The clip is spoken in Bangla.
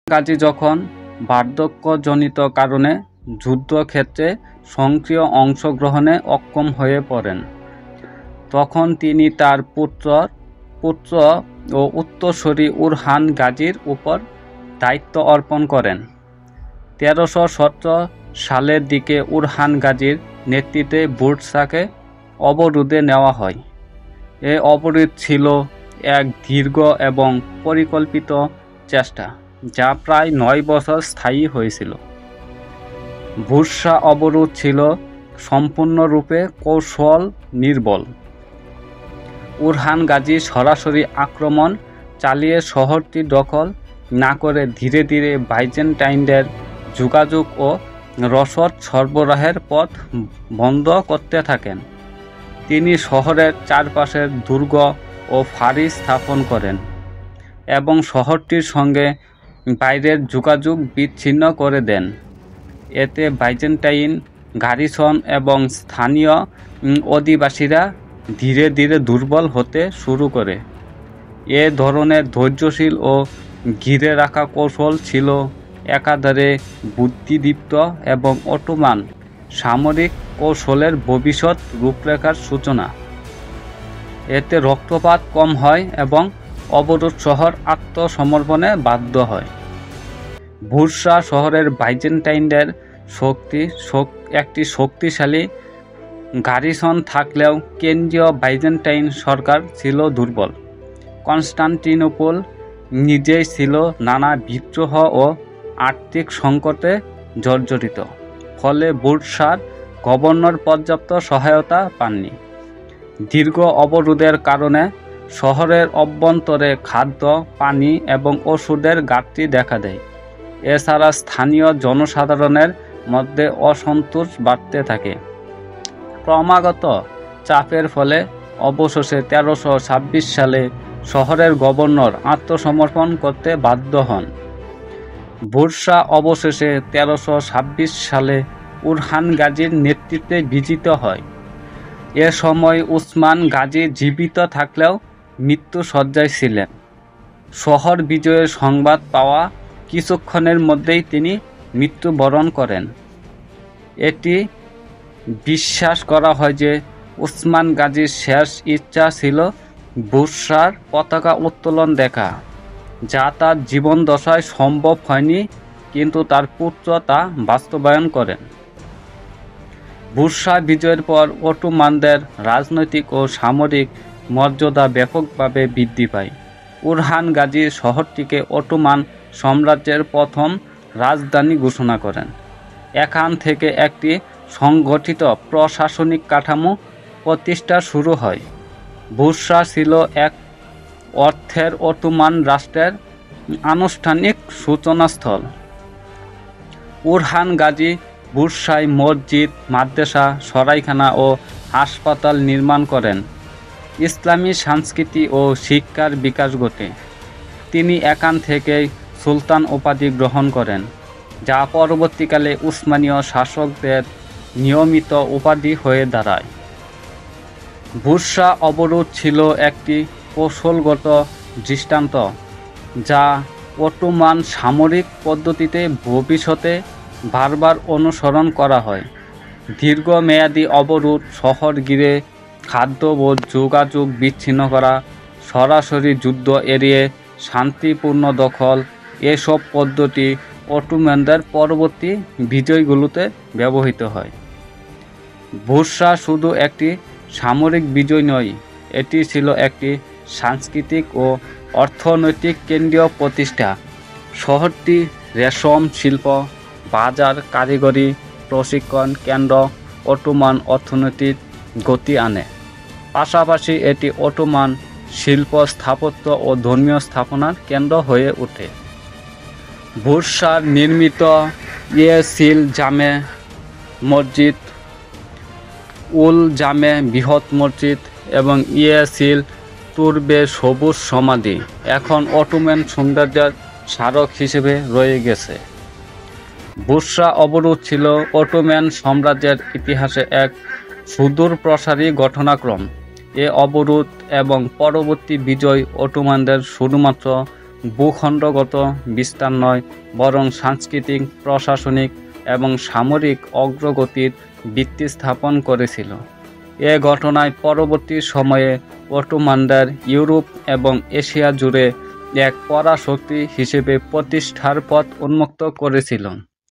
গাজী যখন বার্ধক্যজনিত কারণে যুদ্ধক্ষেত্রে সক্রিয় অংশগ্রহণে অক্ষম হয়ে পড়েন, তখন তিনি তার পুত্র ও উত্তরসূরি উরহান গাজীর উপর দায়িত্ব অর্পণ করেন। 1317 সালের দিকে উরহান গাজীর নেতৃত্বে বুরসাকে অবরোধে নেওয়া হয়। এ অবরোধ ছিল এক দীর্ঘ এবং পরিকল্পিত চেষ্টা, যা প্রায় 9 বছর স্থায়ী হয়েছিল। বুরসা অবরোধ ছিল সম্পূর্ণরূপে কৌশল নির্বল। উরহান গাজী সরাসরি আক্রমণ চালিয়ে শহরটি দখল না করে ধীরে ধীরে বাইজেন্টাইনদের যোগাযোগ ও রসদ সরবরাহের পথ বন্ধ করতে থাকেন। তিনি শহরের চারপাশের দুর্গ ও ফাঁড়ি স্থাপন করেন এবং শহরটির সঙ্গে বাইরের যোগাযোগ বিচ্ছিন্ন করে দেন। এতে বাইজেন্টাইন গারিসন এবং স্থানীয় অধিবাসীরা ধীরে ধীরে দুর্বল হতে শুরু করে। এ ধরনের ধৈর্যশীল ও ঘিরে রাখা কৌশল ছিল একাধারে বুদ্ধিদীপ্ত এবং অটোমান সামরিক কৌশলের ভবিষ্যৎ রূপরেখার সূচনা। এতে রক্তপাত কম হয় এবং অবরোধ শহর আত্মসমর্পণে বাধ্য হয়। বুরসা শহরের বাইজেন্টাইনদের একটি শক্তিশালী গারিসন থাকলেও কেন্দ্রীয় বাইজেন্টাইন সরকার ছিল দুর্বল। কনস্টান্টিনোপল নিজেই ছিল নানা বিদ্রোহ ও আর্থিক সংকটে জর্জরিত, ফলে বুরসার গভর্নর পর্যাপ্ত সহায়তা পাননি। দীর্ঘ অবরোধের কারণে শহরের অভ্যন্তরে খাদ্য, পানি এবং ওষুধের ঘাটতি দেখা দেয়। এছাড়া স্থানীয় জনসাধারণের মধ্যে অসন্তোষ বাড়তে থাকে। ক্রমাগত চাপের ফলে অবশেষে 1326 সালে শহরের গভর্নর আত্মসমর্পণ করতে বাধ্য হন। বুরসা অবশেষে 1326 সালে উরহান গাজীর নেতৃত্বে বিজিত হয়। এ সময় উসমান গাজী জীবিত থাকলেও মৃত্যুশয্যায় ছিলেন। শহর বিজয়ের সংবাদ পাওয়া কিছুক্ষণের মধ্যেই তিনি মৃত্যুবরণ করেন। এটি বিশ্বাস করা হয় যে উসমান গাজীর শেষ ইচ্ছা ছিল বুরসার পতাকা উত্তোলন দেখা, যা তার জীবনদশায় সম্ভব হয়নি, কিন্তু তার পুত্র তা বাস্তবায়ন করেন। বুরসা বিজয়ের পর অটোমানদের রাজনৈতিক ও সামরিক মর্যাদা ব্যাপকভাবে বৃদ্ধি পায়। উরহান গাজী শহরটিকে অটোমান সাম্রাজ্যের প্রথম রাজধানী ঘোষণা করেন। এখান থেকে একটি সংগঠিত প্রশাসনিক কাঠামো প্রতিষ্ঠা শুরু হয়। বুরসা ছিল এক অর্থের অটোমান রাষ্ট্রের আনুষ্ঠানিক সূচনাস্থল। উরহান গাজী বুরসায় মসজিদ, মাদ্রাসা, সরাইখানা ও হাসপাতাল নির্মাণ করেন। ইসলামী সংস্কৃতি ও শিক্ষার বিকাশ ঘটে। তিনি এখান থেকেই সুলতান উপাধি গ্রহণ করেন, যা পরবর্তীকালে উসমানীয় শাসকদের নিয়মিত উপাধি হয়ে দাঁড়ায়। বুরসা অবরোধ ছিল একটি কৌশলগত দৃষ্টান্ত, যা অটোমান সামরিক পদ্ধতিতে ভবিষ্যতে বারবার অনুসরণ করা হয়। দীর্ঘমেয়াদী অবরোধ, শহর ঘিরে খাদ্য ও যোগাযোগ বিচ্ছিন্ন করা, সরাসরি যুদ্ধ এড়িয়ে শান্তিপূর্ণ দখল, এসব পদ্ধতি অটোমানদের পরবর্তী বিজয়গুলোতে ব্যবহৃত হয়। বুরসা শুধু একটি সামরিক বিজয় নয়, এটি ছিল একটি সাংস্কৃতিক ও অর্থনৈতিক কেন্দ্রীয় প্রতিষ্ঠা। শহরটি রেশম শিল্প, বাজার, কারিগরি প্রশিক্ষণ কেন্দ্র, অটোমান অর্থনীতির গতি আনে। পাশাপাশি এটি অটোমান শিল্প, স্থাপত্য ও ধর্মীয় স্থাপনার কেন্দ্র হয়ে ওঠে। বুরসার নির্মিত ইয়ে-সিল জামে মসজিদ, উল জামে বৃহৎ মসজিদ এবং ইয়ে-সিল তুর্বে সবুজ সমাধি এখন অটোমান সৌন্দর্যের স্মারক হিসেবে রয়ে গেছে। বুরসা অবরোধ ছিল অটোমান সাম্রাজ্যের ইতিহাসে এক সুদূরপ্রসারী ঘটনাক্রম। এ অবরোধ এবং পরবর্তী বিজয় অটোমানদের শুধুমাত্র ভূখণ্ডগত বিস্তার নয়, বরং সাংস্কৃতিক, প্রশাসনিক এবং সামরিক অগ্রগতির ভিত্তি স্থাপন করেছিল। এ ঘটনায় পরবর্তী সময়ে অটোমানদের ইউরোপ এবং এশিয়া জুড়ে এক পরাশক্তি হিসেবে প্রতিষ্ঠার পথ উন্মুক্ত করেছিল।